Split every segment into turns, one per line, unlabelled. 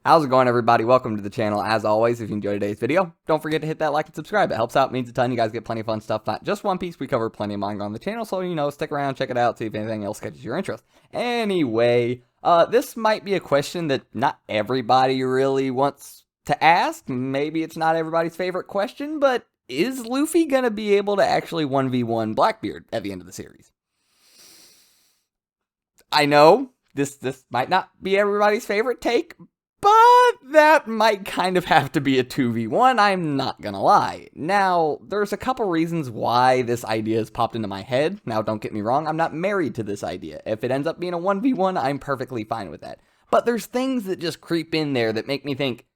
How's it going, everybody? Welcome to the channel. As always, if you enjoyed today's video, don't forget to hit that like and subscribe. It helps out, means a ton. You guys get plenty of fun stuff. Not just One Piece. We cover plenty of manga on the channel, so, stick around, check it out, see if anything else catches your interest. Anyway, this might be a question that not everybody really wants to ask. Maybe it's not everybody's favorite question, but is Luffy going to be able to actually 1v1 Blackbeard at the end of the series? I know this might not be everybody's favorite take, but that might kind of have to be a 2v1, I'm not gonna lie. Now, there's a couple reasons why this idea has popped into my head. Now, don't get me wrong, I'm not married to this idea. If it ends up being a 1v1, I'm perfectly fine with that. But there's things that just creep in there that make me think,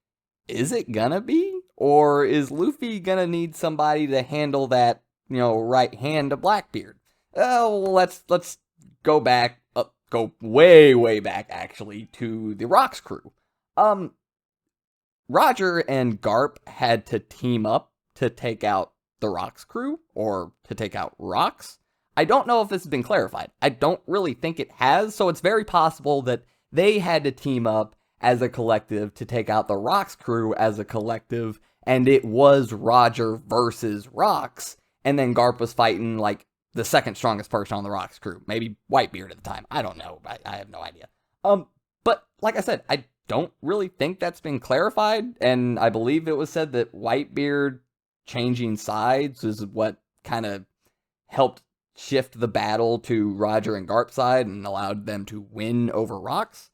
is it gonna be? Or is Luffy gonna need somebody to handle that, right hand to Blackbeard? Oh, let's go back, go way back, actually, to the Rocks crew. Roger and Garp had to team up to take out the Rocks crew, or to take out Rocks. I don't know if this has been clarified. I don't really think it has, so it's very possible that they had to team up as a collective to take out the Rocks crew as a collective, and it was Roger versus Rocks, and then Garp was fighting, like, the second strongest person on the Rocks crew. Maybe Whitebeard at the time. I don't know. I have no idea. But, like I said, I don't really think that's been clarified, and I believe it was said that Whitebeard changing sides is what kind of helped shift the battle to Roger and Garp's side and allowed them to win over Rocks.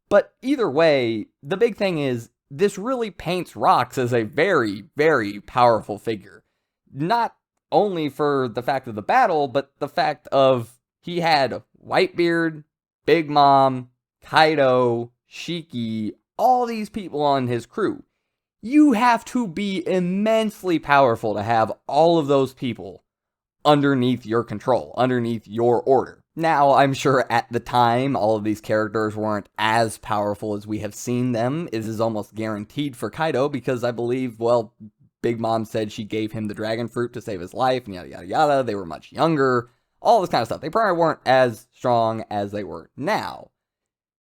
But either way, the big thing is, this really paints Rocks as a very, very powerful figure. Not only for the fact of the battle, but the fact of he had Whitebeard, Big Mom, Kaido, Shiki, all these people on his crew. You have to be immensely powerful to have all of those people underneath your control, underneath your order. Now, I'm sure at the time, all of these characters weren't as powerful as we have seen them. This is almost guaranteed for Kaido, because I believe, well, Big Mom said she gave him the dragon fruit to save his life, and yada yada yada. They were much younger, all this kind of stuff. They probably weren't as strong as they were now.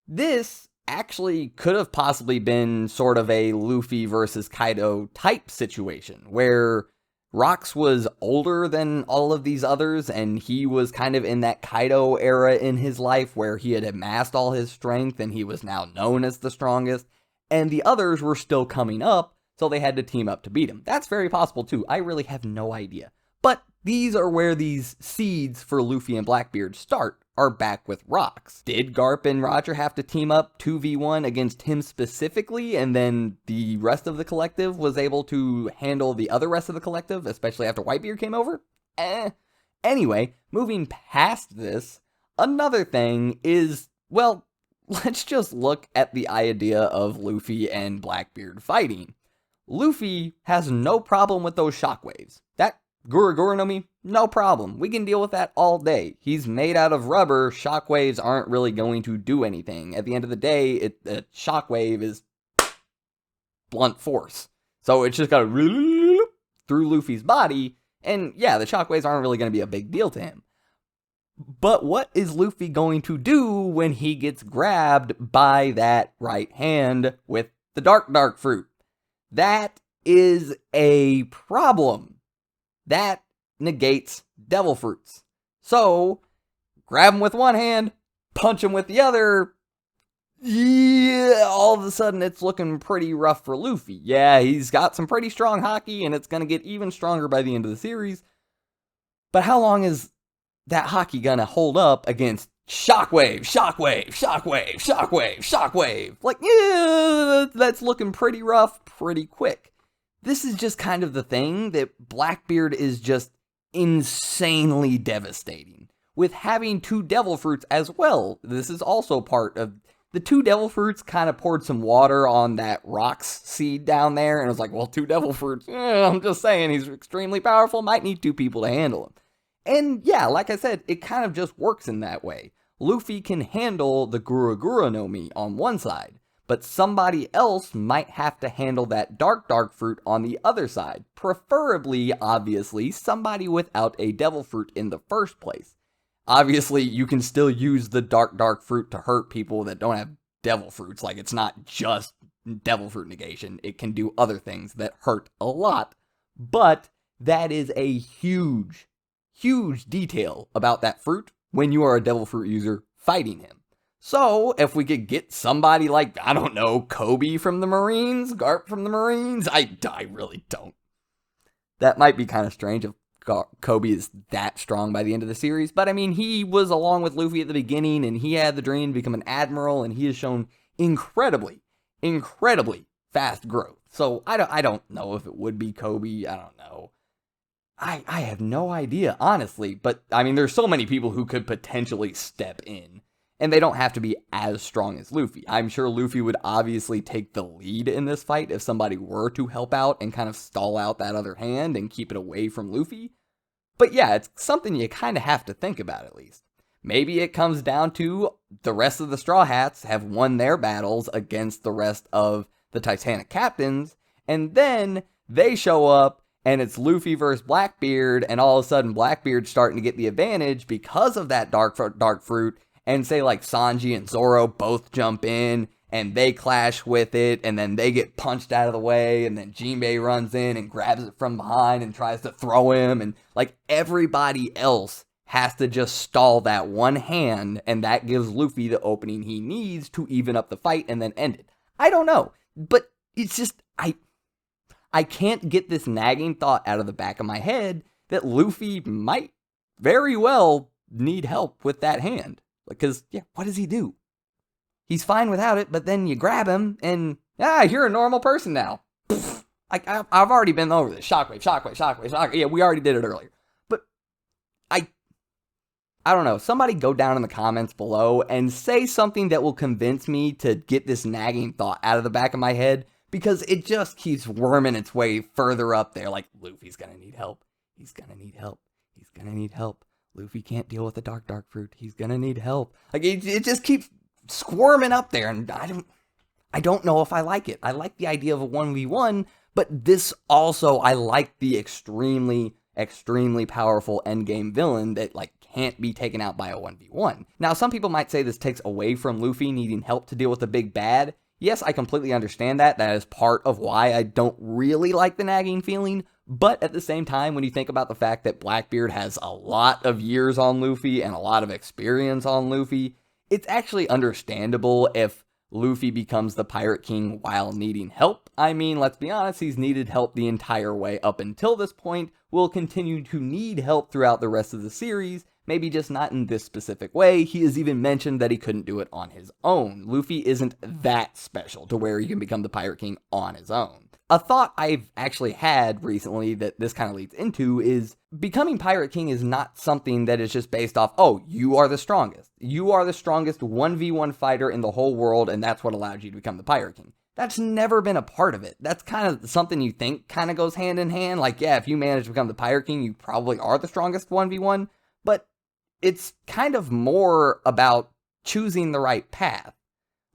This actually could have possibly been sort of a Luffy versus Kaido type situation, where Rocks was older than all of these others, and he was kind of in that Kaido era in his life where he had amassed all his strength and he was now known as the strongest, and the others were still coming up, so they had to team up to beat him. That's very possible too. I really have no idea. But these are where these seeds for Luffy and Blackbeard start, are back with Rocks. Did Garp and Roger have to team up 2v1 against him specifically, and then the rest of the collective was able to handle the other rest of the collective, especially after Whitebeard came over? Anyway, moving past this, another thing is, well, let's just look at the idea of Luffy and Blackbeard fighting. Luffy has no problem with those shockwaves. That Guru no Mi, no problem. We can deal with that all day. He's made out of rubber. Shockwaves aren't really going to do anything. At the end of the day, a shockwave is blunt force. So it's just got to through Luffy's body, and yeah, the shockwaves aren't really going to be a big deal to him. But what is Luffy going to do when he gets grabbed by that right hand with the dark fruit? That is a problem. That negates devil fruits. So, grab him with one hand, punch him with the other. Yeah, all of a sudden it's looking pretty rough for Luffy. Yeah, he's got some pretty strong hockey, and it's going to get even stronger by the end of the series. But how long is that hockey going to hold up against shockwave? Like, yeah, that's looking pretty rough pretty quick. This is just kind of the thing that Blackbeard is just insanely devastating. With having two devil fruits as well, this is also part of the two devil fruits. Kind of poured some water on that Rocks seed down there, and it was like, well, two devil fruits, I'm just saying, he's extremely powerful, might need two people to handle him. And yeah, like I said, it kind of just works in that way. Luffy can handle the Guru no Mi on one side, but somebody else might have to handle that dark fruit on the other side. Preferably, obviously, somebody without a devil fruit in the first place. Obviously, you can still use the dark fruit to hurt people that don't have devil fruits. Like, it's not just devil fruit negation. It can do other things that hurt a lot, but that is a huge, huge detail about that fruit when you are a devil fruit user fighting him. So if we could get somebody like, I don't know, Kobe from the Marines, Garp from the Marines, I really don't. That might be kind of strange if Kobe is that strong by the end of the series, but I mean, he was along with Luffy at the beginning, and he had the dream to become an admiral, and he has shown incredibly fast growth. So I don't know if it would be Kobe. I don't know. I have no idea, honestly, but I mean, there's so many people who could potentially step in, and they don't have to be as strong as Luffy. I'm sure Luffy would obviously take the lead in this fight if somebody were to help out and kind of stall out that other hand and keep it away from Luffy. But yeah, it's something you kind of have to think about at least. Maybe it comes down to the rest of the Straw Hats have won their battles against the rest of the Titanic captains, and then they show up and it's Luffy versus Blackbeard, and all of a sudden Blackbeard's starting to get the advantage because of that dark fruit, and say like Sanji and Zoro both jump in, and they clash with it, and then they get punched out of the way, and then Jinbei runs in and grabs it from behind and tries to throw him, and like everybody else has to just stall that one hand, and that gives Luffy the opening he needs to even up the fight and then end it. I don't know, but it's just, I can't get this nagging thought out of the back of my head that Luffy might very well need help with that hand. Because, yeah, what does he do? He's fine without it, but then you grab him, and, you're a normal person now. I've already been over this. Shockwave. Yeah, we already did it earlier. But, I don't know. Somebody go down in the comments below and say something that will convince me to get this nagging thought out of the back of my head, because it just keeps worming its way further up there. Like, Luffy's gonna need help. He's gonna need help. He's gonna need help. Luffy can't deal with the dark fruit. He's gonna need help. Like, it just keeps squirming up there, and I don't know if I like it. I like the idea of a 1v1, but this also, I like the extremely powerful endgame villain that, like, can't be taken out by a 1v1. Now, some people might say this takes away from Luffy needing help to deal with the big bad. Yes, I completely understand that. That is part of why I don't really like the nagging feeling. But at the same time, when you think about the fact that Blackbeard has a lot of years on Luffy and a lot of experience on Luffy, it's actually understandable if Luffy becomes the Pirate King while needing help. I mean, let's be honest, he's needed help the entire way up until this point, will continue to need help throughout the rest of the series, maybe just not in this specific way. He has even mentioned that he couldn't do it on his own. Luffy isn't that special to where he can become the Pirate King on his own. A thought I've actually had recently that this kind of leads into is becoming Pirate King is not something that is just based off, oh, you are the strongest. You are the strongest 1v1 fighter in the whole world, and that's what allowed you to become the Pirate King. That's never been a part of it. That's kind of something you think kind of goes hand in hand. Like, yeah, if you manage to become the Pirate King, you probably are the strongest 1v1. But it's kind of more about choosing the right path.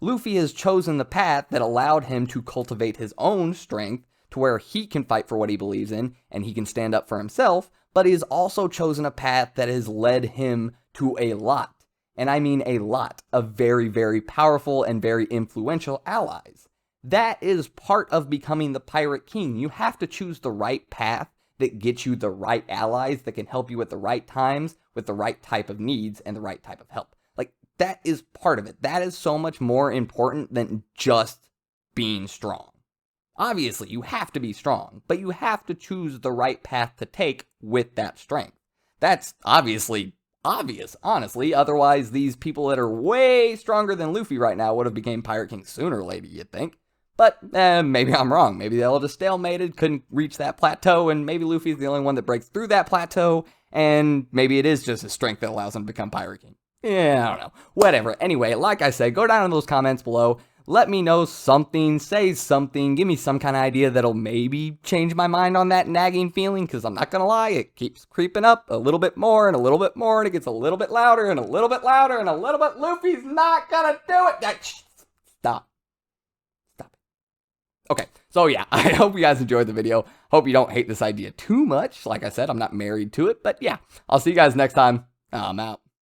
Luffy has chosen the path that allowed him to cultivate his own strength to where he can fight for what he believes in and he can stand up for himself, but he has also chosen a path that has led him to a lot, and I mean a lot, of very, very powerful and very influential allies. That is part of becoming the Pirate King. You have to choose the right path that gets you the right allies that can help you at the right times with the right type of needs and the right type of help. Like, that is part of it. That is so much more important than just being strong. Obviously, you have to be strong, but you have to choose the right path to take with that strength. That's obviously obvious, honestly. Otherwise, these people that are way stronger than Luffy right now would have become Pirate King sooner or later, you'd think. But maybe I'm wrong. Maybe they'll just stalemated, couldn't reach that plateau, and maybe Luffy's the only one that breaks through that plateau, and maybe it is just his strength that allows him to become Pirate King. Yeah, I don't know. Whatever. Anyway, like I said, go down in those comments below. Let me know something, say something, give me some kind of idea that'll maybe change my mind on that nagging feeling, because I'm not going to lie, it keeps creeping up a little bit more and a little bit more, and it gets a little bit louder and a little bit louder and a little bit, Luffy's not going to do it. Stop. Okay, so yeah, I hope you guys enjoyed the video. Hope you don't hate this idea too much. Like I said, I'm not married to it, but yeah, I'll see you guys next time. I'm out.